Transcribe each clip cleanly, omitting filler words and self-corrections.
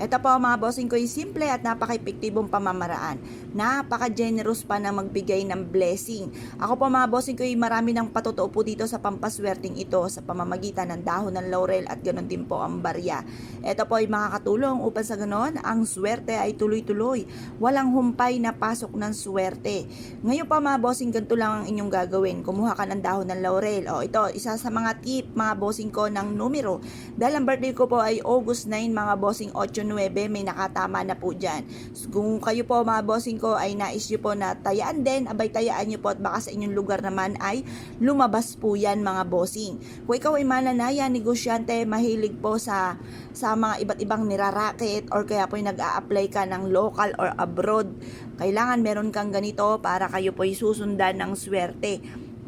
Ito po mga bossing ko, yung simple at napaka-epektibong pamamaraan. Napaka-generous pa na magbigay ng blessing. Ako po mga bossing ko, marami ng patotoo po dito sa pampaswerting ito sa pamamagitan ng dahon ng laurel at ganoon din po ang barya. Ito po ay makakatulong upang sa ganoon ang swerte ay tuloy-tuloy. Walang humpay na pasok ng swerte. Ngayon pa mga bossing, ganito lang ang inyong gagawin. Kumuha ka ng dahon ng laurel. O ito, isa sa mga tip mga bossing ko ng numero. Dahil ang birthday ko po ay August 9 mga bossing 8-9, may nakatama na po dyan. So, kung kayo po mga bossing ko ay nais nyo po na tayaan din, abay tayaan nyo po at baka sa inyong lugar naman ay lumabas po yan mga bossing. Kung ikaw ay mananaya, negosyante, mahilig po sa mga iba't ibang nirarakit or kaya po ay nag-a-apply ka ng local or abroad, kailangan meron kang ganito para kayo po ay susundan ng swerte.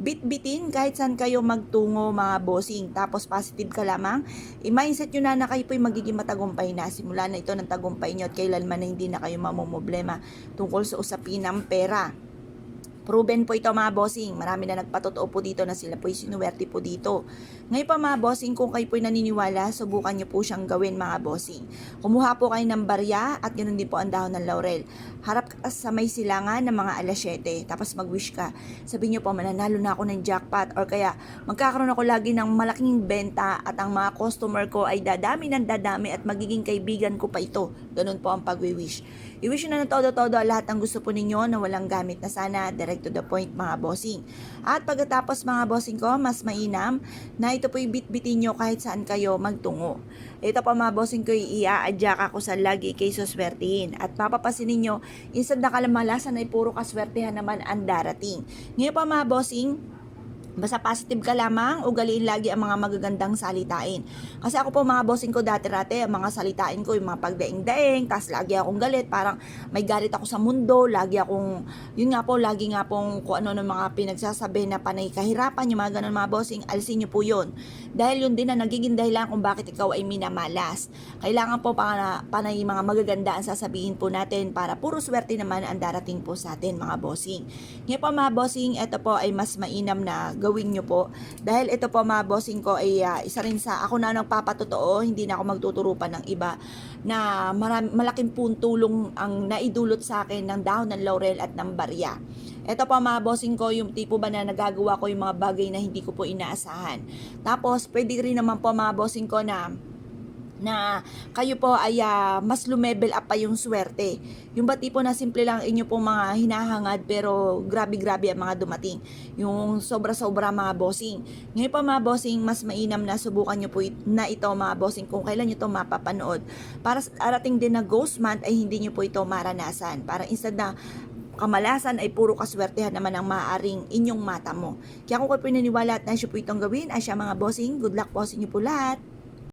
Bit-bitin kahit saan kayo magtungo mga bossing. Tapos positive ka lamang. I-mindset nyo na kayo po'y magiging matagumpay na. Simula na ito ng tagumpay nyo at kailanman na hindi na kayo mamumblema tungkol sa usapin ng pera. Proven po ito mga bossing. Marami na nagpatotoo po dito na sila po'y sinuwerte po dito. Ngayon pa mga bossing, kung kayo po'y naniniwala, subukan nyo po siyang gawin mga bossing. Kumuha po kayo ng barya at ganoon din po ang dahon ng laurel. Harap ka sa may silangan ng mga alas 7. Tapos mag-wish ka. Sabihin nyo po, mananalo na ako ng jackpot or kaya magkakaroon ako lagi ng malaking benta at ang mga customer ko ay dadami ng dadami at magiging kaibigan ko pa ito. Ganun po ang pag-wish. I-wish nyo na ng todo-todo lahat ng gusto po ninyo na walang gamit na sana, direct to the point mga bossing. At pagkatapos mga bossing ko, mas mainam na ito po'y bit-bitin nyo kahit saan kayo magtungo. Ito pa mga bossing ko, i-a-adjust ako sa lagi kay suswertihin. At mapapasin ninyo, instead na kalamalasan ay puro kaswertihan naman ang darating. Ngayon pa mga bossing, basta positive ka lamang, ugaliin lagi ang mga magagandang salitain. Kasi ako po mga bossing ko dati-rate, ang mga salitain ko, yung mga pagdaing-daing, tas lagi akong galit, parang may galit ako sa mundo, lagi akong, yun nga po, lagi nga pong kung ano ng mga pinagsasabi na panay kahirapan, yung mga ganun mga bossing, alisin nyo po yun. Dahil yun din na nagiging dahilan kung bakit ikaw ay minamalas. Kailangan po panay mga magaganda ang sasabihin po natin para puro swerte naman ang darating po sa atin mga bossing. Ngayon po mga bossing, ito po ay mas mainam na gawin nyo po. Dahil ito po mga bossing ko ay isa rin sa ako na nagpapatotoo, hindi na ako magtuturo pa ng iba na malaking tulong ang naidulot sa akin ng dahon ng laurel at ng barya. Ito po mga bossing ko, yung tipo ba na nagagawa ko yung mga bagay na hindi ko po inaasahan. Tapos pwede rin naman po mga bossing ko na kayo po ay mas lumevel up pa yung swerte. Yung ba tipo na simple lang inyo pong mga hinahangad pero grabe-grabe ang mga dumating. Yung sobra-sobra mga bossing. Ngayon pa mga bossing, mas mainam na subukan nyo po na ito mga bossing kung kailan nyo ito mapapanood. Para sa arating din na ghost month ay hindi nyo po ito maranasan. Para instead na kamalasan ay puro kaswertehan naman ang maaaring inyong mata mo. Kaya kung kayo po naniniwala at naisyo po itong gawin, ay siya mga bossing, good luck po sa inyo po lahat.